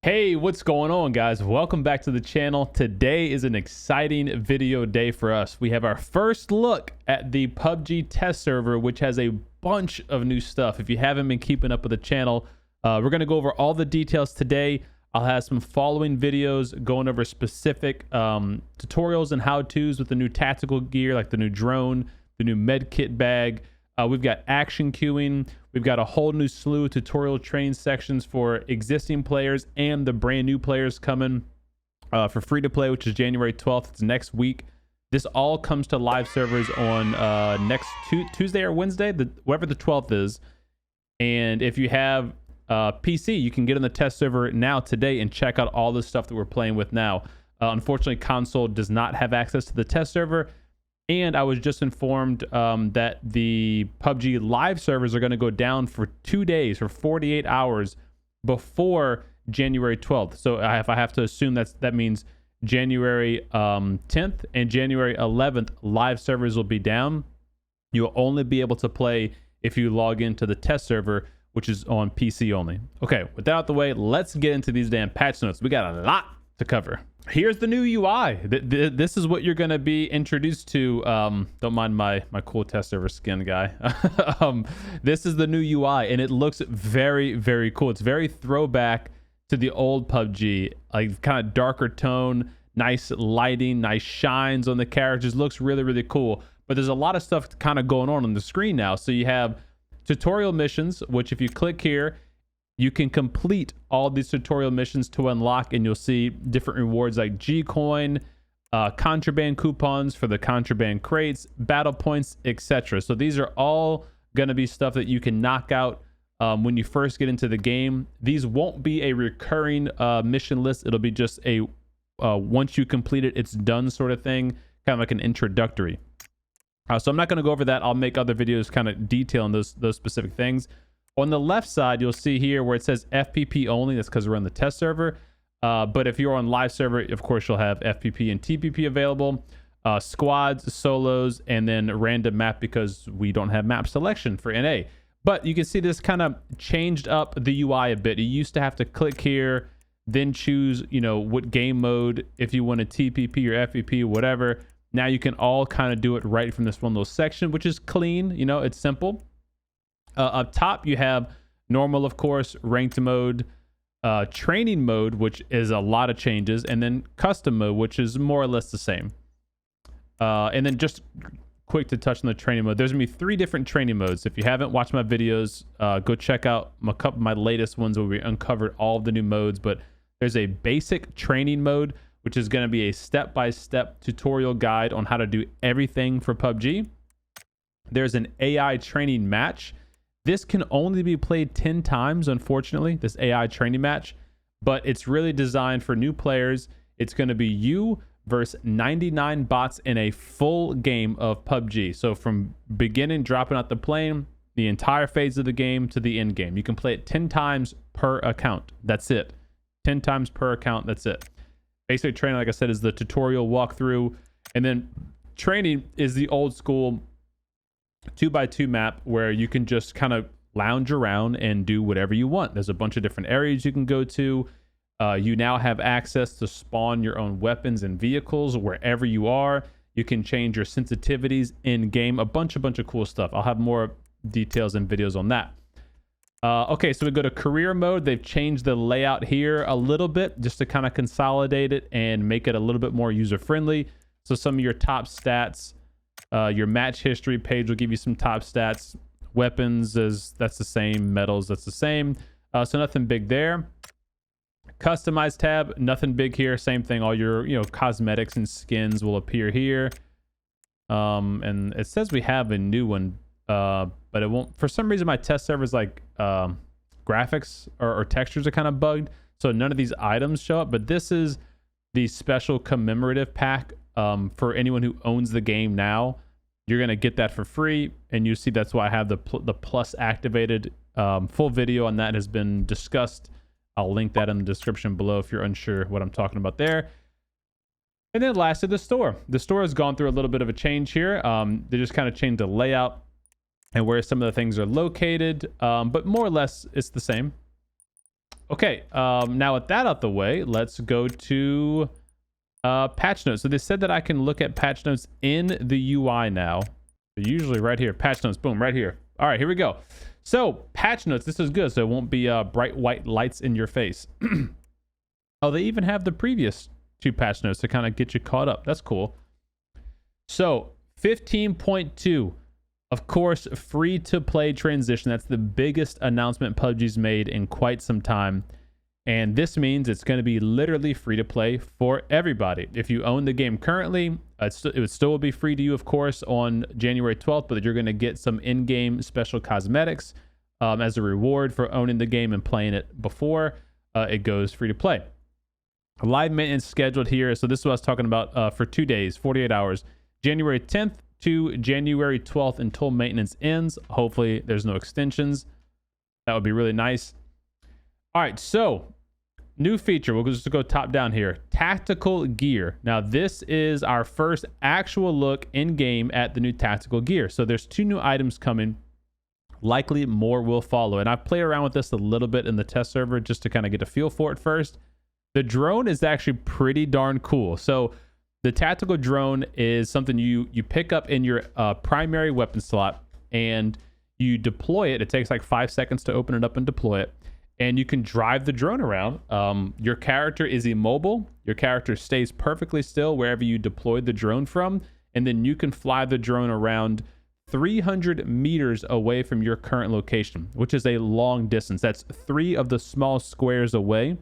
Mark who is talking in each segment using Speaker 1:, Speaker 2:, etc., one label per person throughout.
Speaker 1: Hey, what's going on, guys? Welcome back to the channel. Today is an exciting video day for us. We have our first look at the PUBG test server, which has a bunch of new stuff. If you haven't been keeping up with the channel, we're going to go over all the details today. I'll have some following videos going over specific tutorials and how-tos with the new tactical gear, like the new drone, the new med kit bag. We've got action queuing. We've got a whole new slew of tutorial training sections for existing players and the brand new players coming for free to play, which is January 12th. It's next week. This all comes to live servers on next Tuesday or Wednesday, whatever the 12th is. And if you have PC, you can get on the test server now today and check out all the stuff that we're playing with now. Unfortunately, console does not have access to the test server. And I was just informed that the PUBG live servers are going to go down for 2 days, for 48 hours before January 12th. So if I have to assume that means January 10th and January 11th, live servers will be down. You'll only be able to play if you log into the test server, which is on PC only. Okay, with that out the way, let's get into these damn patch notes. We got a lot to cover. Here's the new UI. This is what you're going to be introduced to. Don't mind my cool test server skin, guy. This is the new UI, and it looks very, very cool. It's very throwback to the old PUBG, like kind of darker tone, nice lighting, nice shines on the characters. Looks really, really cool. But there's a lot of stuff kind of going on the screen now. So you have tutorial missions, which if you click here, you can complete all these tutorial missions to unlock, and you'll see different rewards like G-Coin, contraband coupons for the contraband crates, battle points, etc. So these are all going to be stuff that you can knock out when you first get into the game. These won't be a recurring mission list. It'll be just a once you complete it, it's done sort of thing, kind of like an introductory. So I'm not going to go over that. I'll make other videos kind of detailing those specific things. On the left side, you'll see here where it says FPP only. That's because we're on the test server. But if you're on live server, of course, you'll have FPP and TPP available. Squads, solos, and then random map because we don't have map selection for NA. But you can see this kind of changed up the UI a bit. You used to have to click here, then choose, what game mode, if you want a TPP or FPP, whatever. Now you can all kind of do it right from this one little section, which is clean. It's simple. Up top, you have normal, of course, ranked mode, training mode, which is a lot of changes, and then custom mode, which is more or less the same. And then just quick to touch on the training mode. There's going to be 3 different training modes. If you haven't watched my videos, go check out my latest ones where we uncovered all of the new modes. But there's a basic training mode, which is going to be a step-by-step tutorial guide on how to do everything for PUBG. There's an AI training match. This can only be played 10 times, unfortunately, this AI training match, but it's really designed for new players. It's going to be you versus 99 bots in a full game of PUBG. So from beginning, dropping out the plane, the entire phase of the game to the end game. You can play it 10 times per account. That's it. 10 times per account. That's it. Basic training, like I said, is the tutorial walkthrough. And then training is the old school 2x2 map where you can just kind of lounge around and do whatever you want. There's a bunch of different areas you can go to. You now have access to spawn your own weapons and vehicles wherever you are. You can change your sensitivities in game, a bunch of cool stuff. I'll have more details and videos on that. Okay, so we go to career mode. They've changed the layout here a little bit just to kind of consolidate it and make it a little bit more user friendly. So some of your top stats, your match history page will give you some top stats. Weapons, that's the same. Medals, that's the same. So nothing big there. Customize tab, nothing big here. Same thing. All your cosmetics and skins will appear here. And it says we have a new one, but it won't. For some reason, my test server's like graphics or textures are kind of bugged, so none of these items show up. But this is the special commemorative pack for anyone who owns the game now. You're going to get that for free, and you see that's why I have the plus activated. Full video on that has been discussed. I'll link that in the description below if you're unsure what I'm talking about there. And then lastly, the store. The store has gone through a little bit of a change here. They just kind of changed the layout and where some of the things are located, but more or less it's the same. Okay, now with that out the way, let's go to patch notes. So they said that I can look at patch notes in the UI now. Usually right here, patch notes, boom, right here. All right, here we go. So patch notes, this is good. So it won't be bright white lights in your face. Oh, they even have the previous 2 patch notes to kind of get you caught up. That's cool. So 15.2, of course, free to play transition. That's the biggest announcement PUBG's made in quite some time. And this means it's going to be literally free to play for everybody. If you own the game currently, it would still be free to you, of course, on January 12th, but you're going to get some in-game special cosmetics as a reward for owning the game and playing it before it goes free to play. Live maintenance scheduled here. So this is what I was talking about for 2 days, 48 hours, January 10th to January 12th until maintenance ends. Hopefully there's no extensions. That would be really nice. All right, so new feature. We'll just go top down here. Tactical gear. Now, this is our first actual look in game at the new tactical gear. So there's 2 new items coming. Likely more will follow. And I've played around with this a little bit in the test server just to kind of get a feel for it first. The drone is actually pretty darn cool. So the tactical drone is something you pick up in your primary weapon slot and you deploy it. It takes like 5 seconds to open it up and deploy it. And you can drive the drone around. Your character is immobile. Your character stays perfectly still wherever you deployed the drone from. And then you can fly the drone around 300 meters away from your current location, which is a long distance. That's 3 of the small squares away.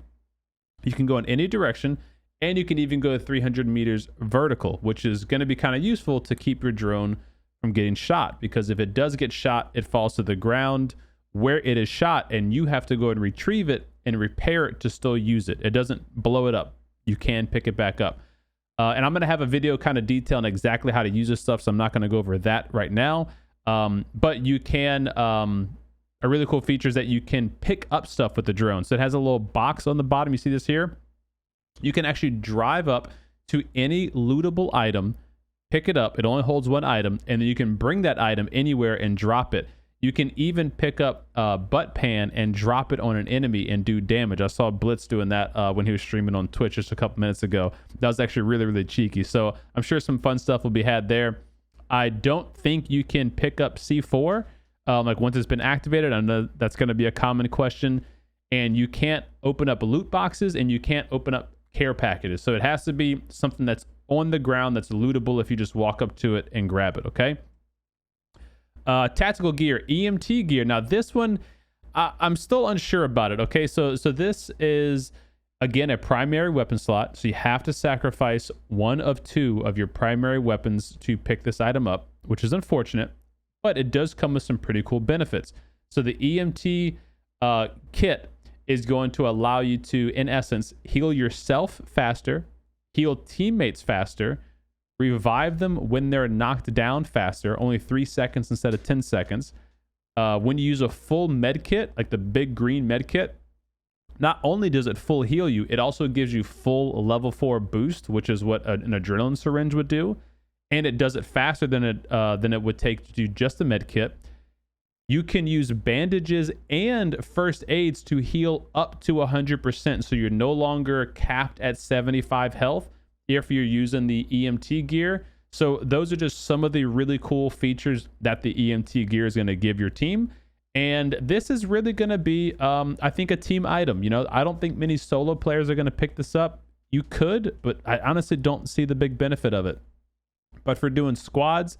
Speaker 1: You can go in any direction, and you can even go 300 meters vertical, which is going to be kind of useful to keep your drone from getting shot. Because if it does get shot, it falls to the ground where it is shot, and you have to go and retrieve it and repair it to still use it. It doesn't blow it up. You can pick it back up. And I'm going to have a video kind of detailing exactly how to use this stuff, so I'm not going to go over that right now. But you can, a really cool feature is that you can pick up stuff with the drone. So it has a little box on the bottom. You see this here? You can actually drive up to any lootable item, pick it up. It only holds 1 item, and then you can bring that item anywhere and drop it. You can even pick up a butt pan and drop it on an enemy and do damage. I saw Blitz doing that when he was streaming on Twitch just a couple minutes ago. That was actually really, really cheeky. So I'm sure some fun stuff will be had there. I don't think you can pick up C4 like once it's been activated. I know that's going to be a common question. And you can't open up loot boxes, and you can't open up care packages. So it has to be something that's on the ground that's lootable if you just walk up to it and grab it, okay? Tactical gear, EMT gear. Now this one, I'm still unsure about it. Okay, so this is again a primary weapon slot, so you have to sacrifice 1 of 2 of your primary weapons to pick this item up, which is unfortunate, but it does come with some pretty cool benefits. So the EMT kit is going to allow you to, in essence, heal yourself faster, heal teammates faster, revive them when they're knocked down faster, only 3 seconds instead of 10 seconds. When you use a full med kit, like the big green med kit, not only does it full heal you, it also gives you full level 4 boost, which is what an adrenaline syringe would do. And it does it faster than it would take to do just the med kit. You can use bandages and first aids to heal up to 100%. So you're no longer capped at 75 health if you're using the EMT gear. So those are just some of the really cool features that the EMT gear is going to give your team. And this is really going to be, I think, a team item. You know, I don't think many solo players are going to pick this up. You could, but I honestly don't see the big benefit of it. But for doing squads,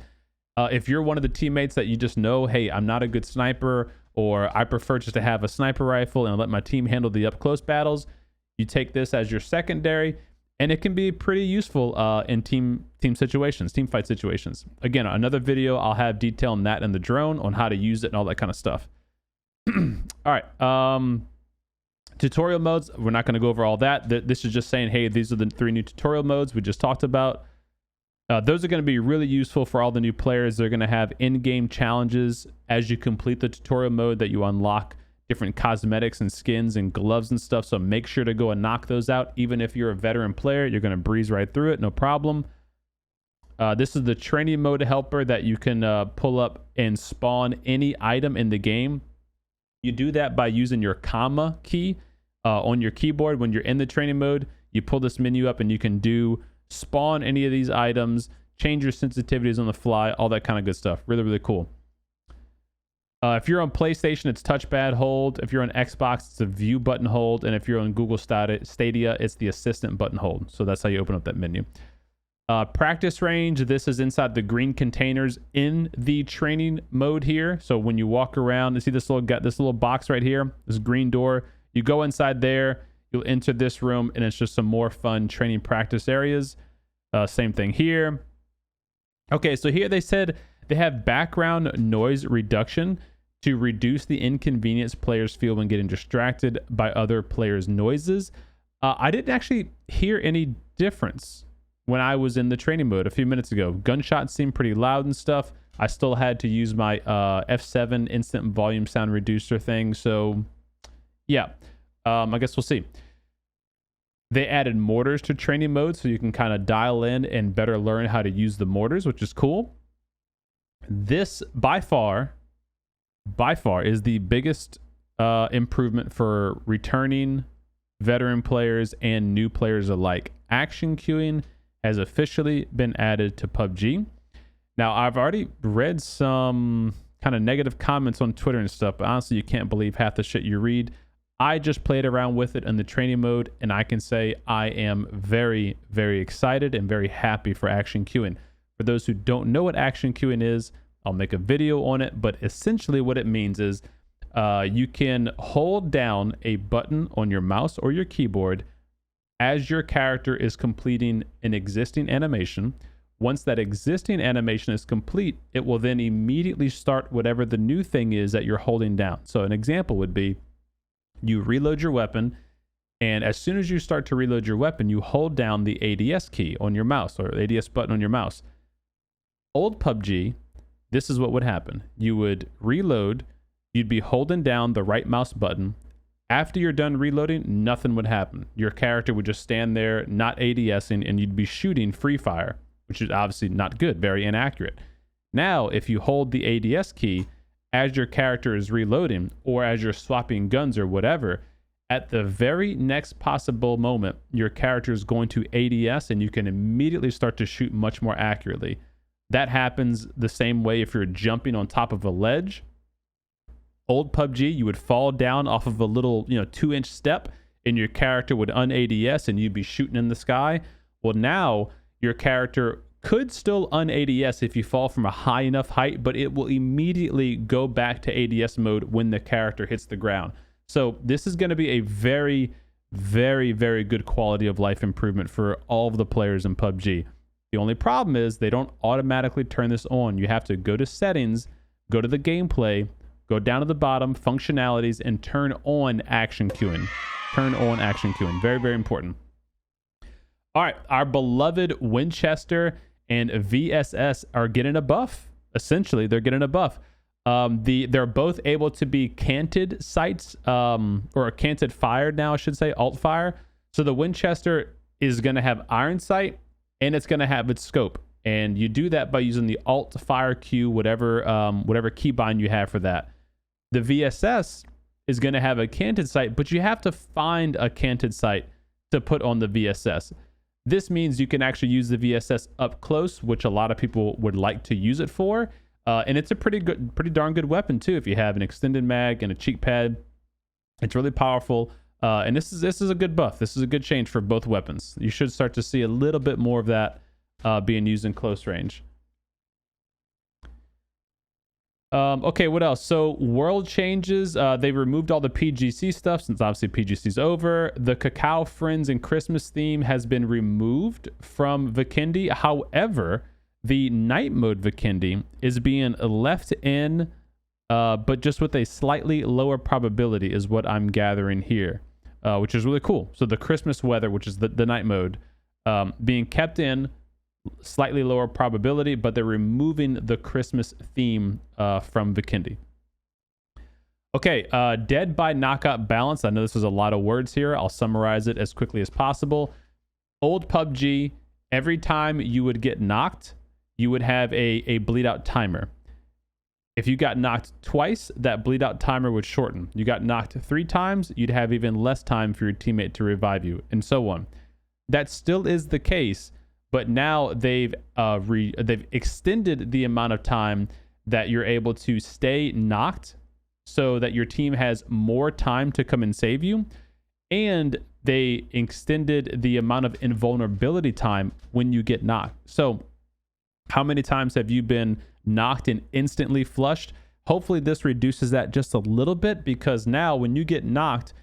Speaker 1: if you're one of the teammates that you just know, hey, I'm not a good sniper, or I prefer just to have a sniper rifle and let my team handle the up-close battles, you take this as your secondary. And it can be pretty useful in team situations, team fight situations. Again, another video, I'll have detail on that and the drone, on how to use it and all that kind of stuff. All right. Tutorial modes, we're not going to go over all that. This is just saying, hey, these are the 3 new tutorial modes we just talked about. Those are going to be really useful for all the new players. They're going to have in-game challenges as you complete the tutorial mode that you unlock different cosmetics and skins and gloves and stuff. So make sure to go and knock those out. Even if you're a veteran player, you're going to breeze right through it. No problem. This is the training mode helper that you can pull up and spawn any item in the game. You do that by using your comma key on your keyboard. When you're in the training mode, you pull this menu up and you can spawn any of these items, change your sensitivities on the fly, all that kind of good stuff. Really, really cool. If you're on PlayStation, it's touchpad hold. If you're on Xbox, it's a view button hold. And if you're on Google Stadia, it's the assistant button hold. So that's how you open up that menu. Practice range, this is inside the green containers in the training mode here. So when you walk around, you see this little box right here, this green door. You go inside there, you'll enter this room, and it's just some more fun training practice areas. Same thing here. Okay, so here they said they have background noise reduction to reduce the inconvenience players feel when getting distracted by other players' noises. I didn't actually hear any difference when I was in the training mode a few minutes ago. Gunshots seemed pretty loud and stuff. I still had to use my F7 instant volume sound reducer thing. So yeah, I guess we'll see. They added mortars to training mode, so you can kind of dial in and better learn how to use the mortars, which is cool. This by far is the biggest improvement for returning veteran players and new players alike. Action queuing has officially been added to PUBG. Now, I've already read some kind of negative comments on Twitter and stuff, but honestly, you can't believe half the shit you read. I just played around with it in the training mode, and I can say I am very, very excited and very happy for action queuing. For those who don't know what action queuing is, I'll make a video on it, but essentially what it means is you can hold down a button on your mouse or your keyboard as your character is completing an existing animation. Once that existing animation is complete, it will then immediately start whatever the new thing is that you're holding down. So an example would be you reload your weapon, and as soon as you start to reload your weapon, you hold down the ADS key on your mouse or ADS button on your mouse. Old PUBG, this is what would happen. You would reload, you'd be holding down the right mouse button. After you're done reloading, nothing would happen. Your character would just stand there, not ADSing, and you'd be shooting free fire, which is obviously not good, very inaccurate. Now, if you hold the ADS key as your character is reloading or as you're swapping guns or whatever, at the very next possible moment, your character is going to ADS and you can immediately start to shoot much more accurately. That happens the same way if you're jumping on top of a ledge. Old PUBG, you would fall down off of a little, 2-inch step and your character would un-ADS and you'd be shooting in the sky. Well, now your character could still un-ADS if you fall from a high enough height, but it will immediately go back to ADS mode when the character hits the ground. So this is going to be a very, very, very good quality of life improvement for all of the players in PUBG. The only problem is they don't automatically turn this on. You have to go to settings, go to the gameplay, go down to the bottom, functionalities, and turn on action queuing. Turn on action queuing. Very, very important. All right, our beloved Winchester and VSS are getting a buff. Essentially, they're getting a buff. They're both able to be canted sights, or canted fired now, I should say, alt fire. So the Winchester is going to have iron sight, and it's going to have its scope. And you do that by using the alt fire Q, whatever keybind you have for that. The VSS is going to have a canted sight, but you have to find a canted sight to put on the VSS. This means you can actually use the VSS up close, which a lot of people would like to use it for. And it's a pretty darn good weapon too. If you have an extended mag and a cheek pad, it's really powerful. And this is a good buff. This is a good change for both weapons. You should start to see a little bit more of that being used in close range. Okay, what else? So world changes. They removed all the PGC stuff since obviously PGC's over. The Cacao Friends and Christmas theme has been removed from Vikendi. However, the night mode Vikendi is being left in, but just with a slightly lower probability is what I'm gathering here, which is really cool. So the Christmas weather, which is the night mode, being kept in, slightly lower probability, but they're removing the Christmas theme from Vikendi. Okay, dead by knockout balance. I know this is a lot of words here. I'll summarize it as quickly as possible. Old PUBG, every time you would get knocked, you would have a bleed out timer. If you got knocked twice, that bleed out timer would shorten. You got knocked 3 times, you'd have even less time for your teammate to revive you, and so on. That still is the case, but now they've extended the amount of time that you're able to stay knocked so that your team has more time to come and save you. And they extended the amount of invulnerability time when you get knocked. So how many times have you been knocked and instantly flushed? Hopefully this reduces that just a little bit, because now when you get knocked,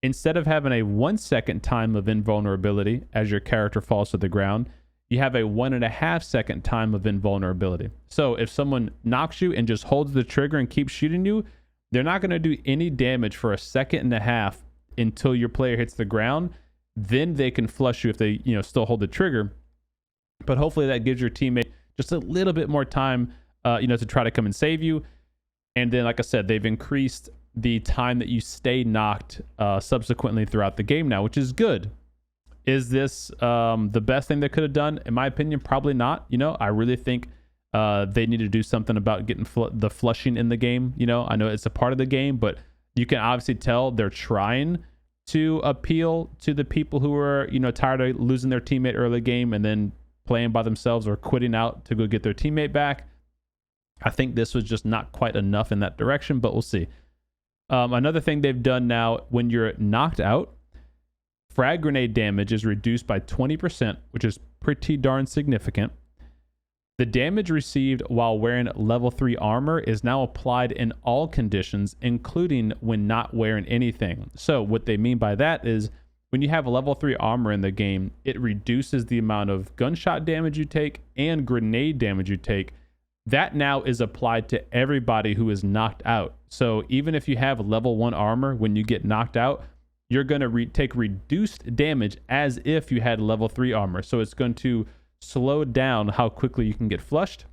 Speaker 1: instead of having a 1 second time of invulnerability as your character falls to the ground, you have a 1.5 second time of invulnerability. So if someone knocks you and just holds the trigger and keeps shooting you, they're not going to do any damage for 1.5 seconds until your player hits the ground. Then they can flush you if they, still hold the trigger. But hopefully that gives your teammate just a little bit more time, to try to come and save you. And then, like I said, they've increased the time that you stay knocked subsequently throughout the game now, which is good. Is this the best thing they could have done? In my opinion, probably not. I really think they need to do something about getting the flushing in the game. I know it's a part of the game, but you can obviously tell they're trying to appeal to the people who are, tired of losing their teammate early game and then playing by themselves or quitting out to go get their teammate back. I think this was just not quite enough in that direction, but we'll see. Another thing they've done now, when you're knocked out, frag grenade damage is reduced by 20%, which is pretty darn significant. The damage received while wearing level 3 armor is now applied in all conditions, including when not wearing anything. So what they mean by that is when you have level 3 armor in the game, it reduces the amount of gunshot damage you take and grenade damage you take. That now is applied to everybody who is knocked out. So even if you have level 1 armor, when you get knocked out, you're going to take reduced damage as if you had level 3 armor. So it's going to slow down how quickly you can get flushed.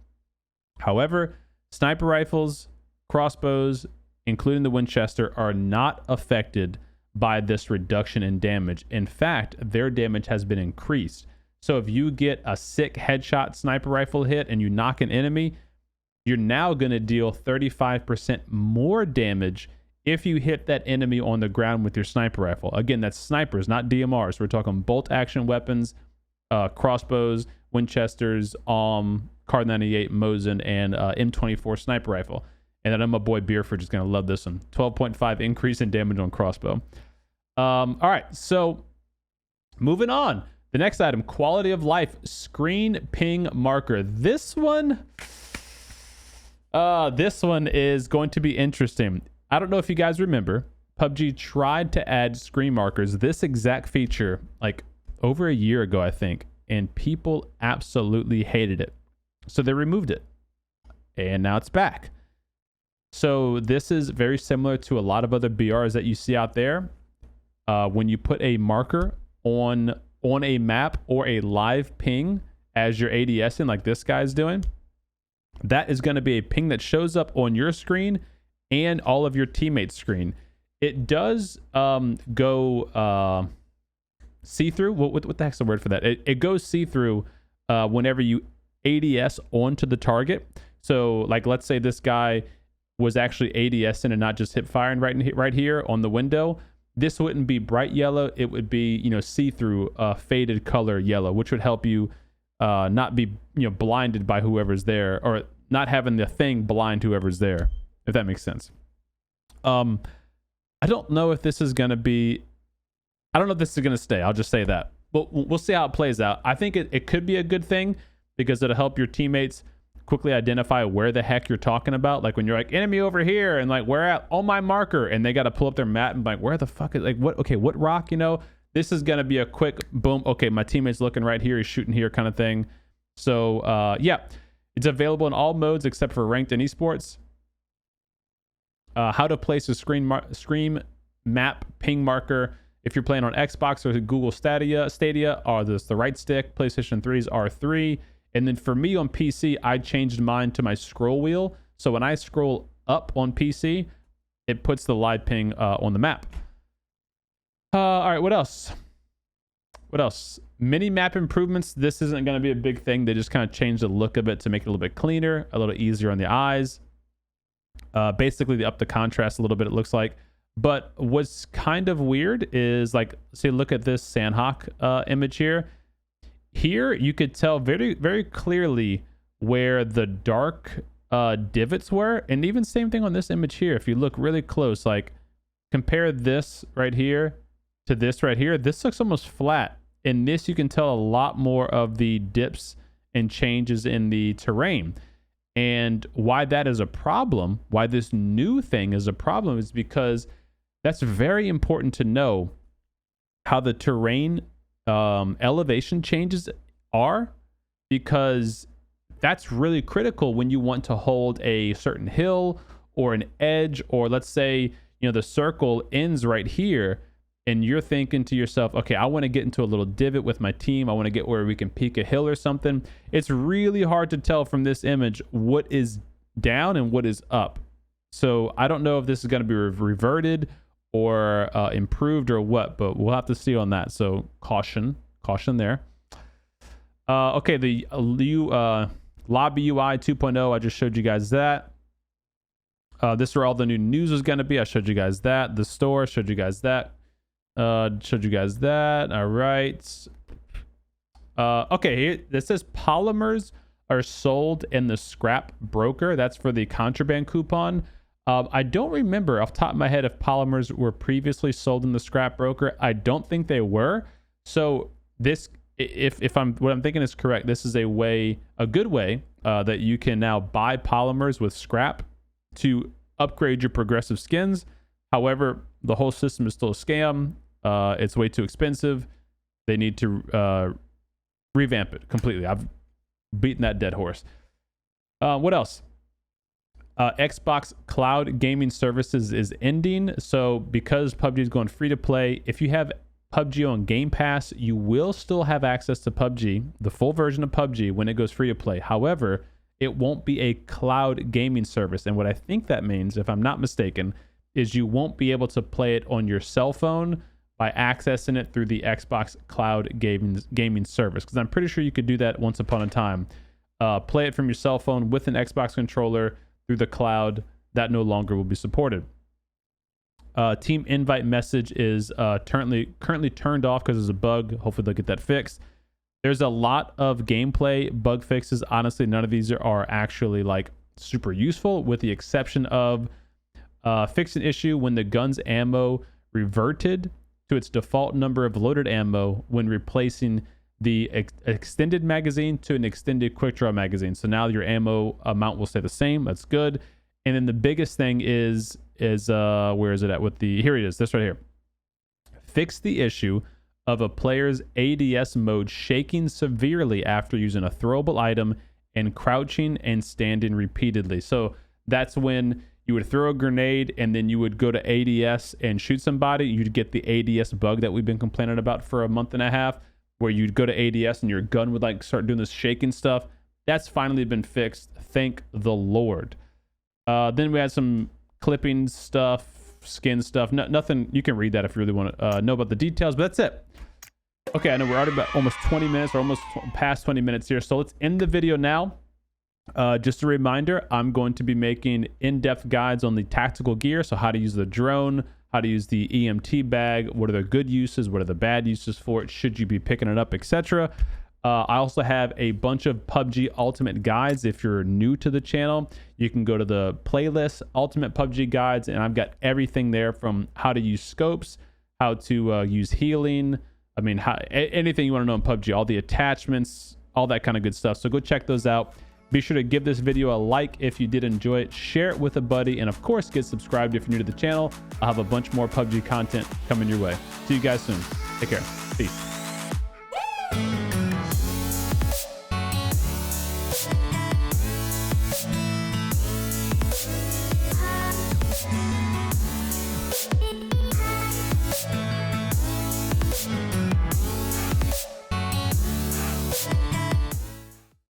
Speaker 1: However, sniper rifles, crossbows, including the Winchester, are not affected by this reduction in damage. In fact, their damage has been increased. So if you get a sick headshot sniper rifle hit and you knock an enemy, you're now going to deal 35% more damage if you hit that enemy on the ground with your sniper rifle. Again, that's snipers, not DMRs. We're talking bolt action weapons, crossbows, Winchesters, Kar 98, Mosin, and M24 sniper rifle. And then my boy Beerford is going to love this one. 12.5 increase in damage on crossbow. All right, so moving on. The next item, quality of life screen ping marker. This one is going to be interesting. I don't know if you guys remember, PUBG tried to add screen markers, this exact feature, like over a year ago, I think, and people absolutely hated it. So they removed it, and now it's back. So this is very similar to a lot of other BRs that you see out there. When you put a marker on a map or a live ping as your ADS in, like this guy's doing, that is going to be a ping that shows up on your screen and all of your teammates' screen. It does go see-through. What the heck's the word for that? It goes see-through whenever you ADS onto the target. So like, let's say this guy was actually ADSing and not just hip firing right here on the window. This wouldn't be bright yellow. It would be, see-through faded color yellow, which would help you not be, blinded by whoever's there, or not having the thing blind whoever's there, if that makes sense. I don't know if this is going to be, I don't know if this is going to stay. I'll just say that. But we'll see how it plays out. I think it could be a good thing because it'll help your teammates quickly identify where the heck you're talking about. Like when you're like, enemy over here, and like, where at? On my marker. And they got to pull up their map and like, where the fuck is, like, what? Okay, what rock, This is going to be a quick boom. Okay, my teammate's looking right here. He's shooting here kind of thing. So, yeah, it's available in all modes except for ranked and esports. How to place a screen map ping marker. If you're playing on Xbox or Google Stadia are the right stick. PlayStation 3's R3. And then for me on PC, I changed mine to my scroll wheel. So when I scroll up on PC, it puts the live ping on the map. All right, what else? Mini map improvements. This isn't going to be a big thing. They just kind of changed the look of it to make it a little bit cleaner, a little easier on the eyes. Basically, they up the contrast a little bit, it looks like. But what's kind of weird is, like, say, look at this Sandhawk image here. Here, you could tell very, very clearly where the dark divots were. And even same thing on this image here. If you look really close, like, compare this right here to this right here. This looks almost flat. In this, you can tell a lot more of the dips and changes in the terrain. And why that is a problem, why this new thing is a problem, is because that's very important to know how the terrain elevation changes are, because that's really critical when you want to hold a certain hill or an edge, or let's say, you know, the circle ends right here and you're thinking to yourself, okay, I want to get into a little divot with my team. I want to get where we can peak a hill or something. It's really hard to tell from this image what is down and what is up. So I don't know if this is going to be reverted or improved or what, but we'll have to see on that. So caution there. Okay, the Lobby UI 2.0, I just showed you guys that. This is where all the new news is going to be. I showed you guys that. The store, showed you guys that. Showed you guys that. All right. Okay, here this says polymers are sold in the scrap broker. That's for the contraband coupon. I don't remember off the top of my head if polymers were previously sold in the scrap broker. I don't think they were. So this, if what I'm thinking is correct, this is a good way that you can now buy polymers with scrap to upgrade your progressive skins. However, the whole system is still a scam. It's way too expensive. They need to revamp it completely. I've beaten that dead horse. What else? Xbox Cloud Gaming Services is ending. So because PUBG is going free to play, if you have PUBG on Game Pass, you will still have access to PUBG, the full version of PUBG, when it goes free to play. However, it won't be a cloud gaming service. And what I think that means, if I'm not mistaken, is you won't be able to play it on your cell phone by accessing it through the Xbox Cloud gaming service. Because I'm pretty sure you could do that once upon a time. Play it from your cell phone with an Xbox controller through the cloud. That no longer will be supported. Team invite message is currently turned off because there's a bug. Hopefully they'll get that fixed. There's a lot of gameplay bug fixes. Honestly, none of these are actually like super useful, with the exception of fix an issue when the gun's ammo reverted to its default number of loaded ammo when replacing the extended magazine to an extended quick draw magazine. So now your ammo amount will stay the same. That's good. And then the biggest thing is where is it at with the, here it is, this right here. Fix the issue of a player's ADS mode shaking severely after using a throwable item and crouching and standing repeatedly. So that's when you would throw a grenade and then you would go to ADS and shoot somebody. You'd get the ADS bug that we've been complaining about for a month and a half, where you'd go to ADS and your gun would like start doing this shaking stuff. That's finally been fixed. Thank the Lord. Then we had some clipping stuff, skin stuff. Nothing. You can read that if you really want to know about the details, but that's it. Okay, I know we're already about almost 20 minutes or almost past 20 minutes here. So let's end the video now. Just a reminder, I'm going to be making in-depth guides on the tactical gear. So how to use the drone, how to use the EMT bag, what are the good uses, what are the bad uses for it, should you be picking it up, etc. I also have a bunch of PUBG Ultimate guides. If you're new to the channel, you can go to the playlist, Ultimate PUBG Guides, and I've got everything there from how to use scopes, how to use healing, I mean, anything you want to know in PUBG, all the attachments, all that kind of good stuff. So go check those out. Be sure to give this video a like if you did enjoy it, share it with a buddy, and of course, get subscribed if you're new to the channel. I'll have a bunch more PUBG content coming your way. See you guys soon. Take care. Peace.